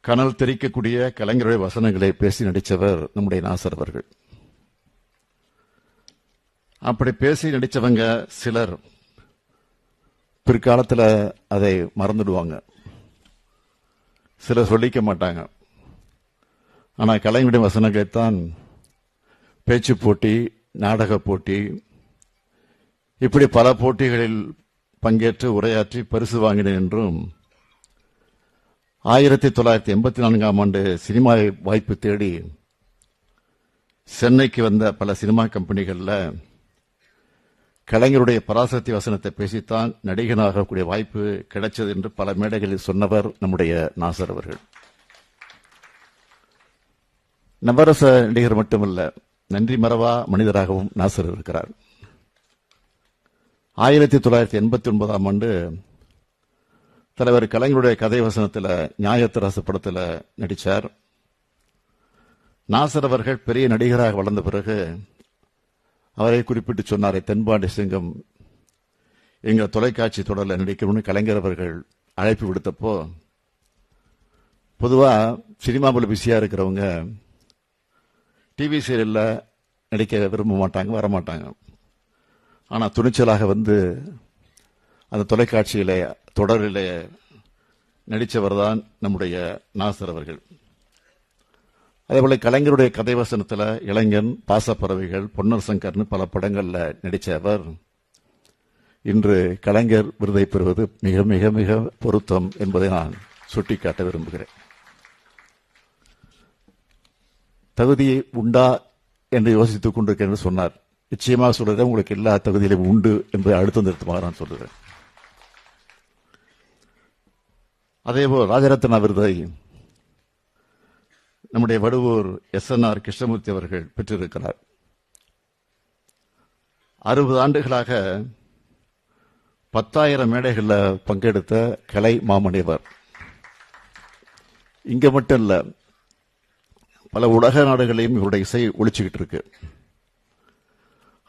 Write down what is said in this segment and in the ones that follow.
கனல் தெரிக்கக்கூடிய கலைஞருடைய வசனங்களை பேசி நடித்தவர் நம்முடைய நாசர் அவர்கள். அப்படி பேசி நடித்தவங்க சிலர் பிற்காலத்தில் அதை மறந்துடுவாங்க, சிலர் சொல்லிக்க மாட்டாங்க. ஆனால் கலைஞருடைய வசனங்களைத்தான் பேச்சு போட்டி, நாடக போட்டி, இப்படி பல போட்டிகளில் பங்கேற்று உரையாற்றி பரிசு வாங்கினேன் என்றும் 1984ஆம் ஆண்டு சினிமா வாய்ப்பு தேடி சென்னைக்கு வந்த பல சினிமா கம்பெனிகளில் கலைஞருடைய பராசக்தி வசனத்தை பேசித்தான் நடிகனாகக்கூடிய வாய்ப்பு கிடைச்சது என்று பல மேடைகளில் சொன்னவர் நம்முடைய நாசர் அவர்கள். நவரச நடிகர் மட்டுமல்ல, நன்றி மறவா மனிதராகவும் நாசர் இருக்கிறார். 1989ஆம் ஆண்டு தலைவர் கலைஞருடைய கதை வசனத்தில் நியாயத்தரசு படத்தில் நடித்தார். நாசர் அவர்கள் பெரிய நடிகராக வளர்ந்த பிறகு அவரை குறிப்பிட்டு சொன்னாரே, தென்பாண்டி சிங்கம் எங்கள் தொலைக்காட்சி தொடரில் நடிக்கணும்னு கலைஞர் அவர்கள் அழைப்பு விடுத்தப்போ, பொதுவாக சினிமாவில் பிஸியாக இருக்கிறவங்க டிவி சீரியலில் நடிக்க விரும்ப மாட்டாங்க, வரமாட்டாங்க. ஆனால் துணிச்சலாக வந்து அந்த தொலைக்காட்சியிலே தொடரிலே நடித்தவர் தான் நம்முடைய நாசர் அவர்கள். அதேபோல கலைஞருடைய கதை வசனத்தில் இளைஞன், பாசப்பறவைகள், பொன்னர் சங்கர்னு பல படங்களில் நடித்த அவர் இன்று கலைஞர் விருதை பெறுவது மிக மிக மிக பொருத்தம் என்பதை நான் சுட்டிக்காட்ட விரும்புகிறேன். தகுதி உண்டா என்று யோசித்துக் கொண்டிருக்கிறேன் என்று சொன்னார். நிச்சயமாக சொல்றேன், உங்களுக்கு எல்லா தகுதியிலும் உண்டு என்பதை அழுத்தம் திருத்தமாக நான் சொல்கிறேன். அதேபோல் ராஜரத்னா விருதை நம்முடைய வடுவூர் SNR கிருஷ்ணமூர்த்தி அவர்கள் பெற்றிருக்கிறார். 60 ஆண்டுகளாக 10,000 மேடைகளில் பங்கெடுத்த கலை மாமனிதர். இங்க மட்டும் இல்ல, பல உலக நாடுகளையும் இவருடைய இசை ஒழிச்சுக்கிட்டு இருக்கு.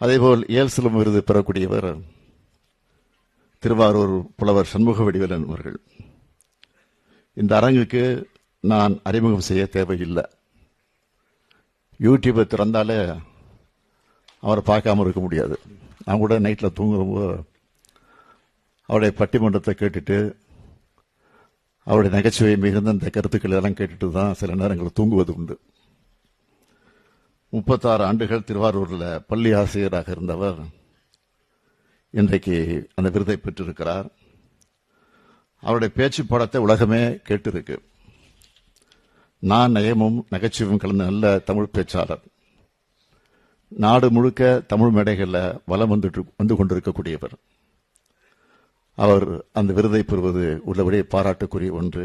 அதேபோல் ஏல்சிலம் விருது பெறக்கூடியவர் திருவாரூர் புலவர் சண்முக வடிவேலன் அவர்கள். இந்த அரங்குக்கு நான் அறிமுகம் செய்ய தேவையில்லை. யூடியூப்பை திறந்தாலே அவரை பார்க்காம இருக்க முடியாது. நான் கூட நைட்டில் தூங்குறப்போ அவருடைய பட்டிமன்றத்தை கேட்டுட்டு அவருடைய நகைச்சுவை மிகுந்த இந்த கருத்துக்கள் எல்லாம் கேட்டுட்டு தான் சில நேரங்களில் தூங்குவது உண்டு. 36 ஆண்டுகள் திருவாரூரில் பள்ளி ஆசிரியராக இருந்தவர் இன்றைக்கு அந்த விருதை பெற்றிருக்கிறார். அவருடைய பேச்சு படத்தை உலகமே கேட்டிருக்கு. நான் நயமும் நகைச்சுவையும் கலந்த நல்ல தமிழ் பேச்சாளர். நாடு முழுக்க தமிழ் மேடைகளில் வலம் வந்து கொண்டிருக்கக்கூடியவர். அவர் அந்த விருதை பெறுவது உள்ளபடியே பாராட்டுக்குரிய ஒன்று.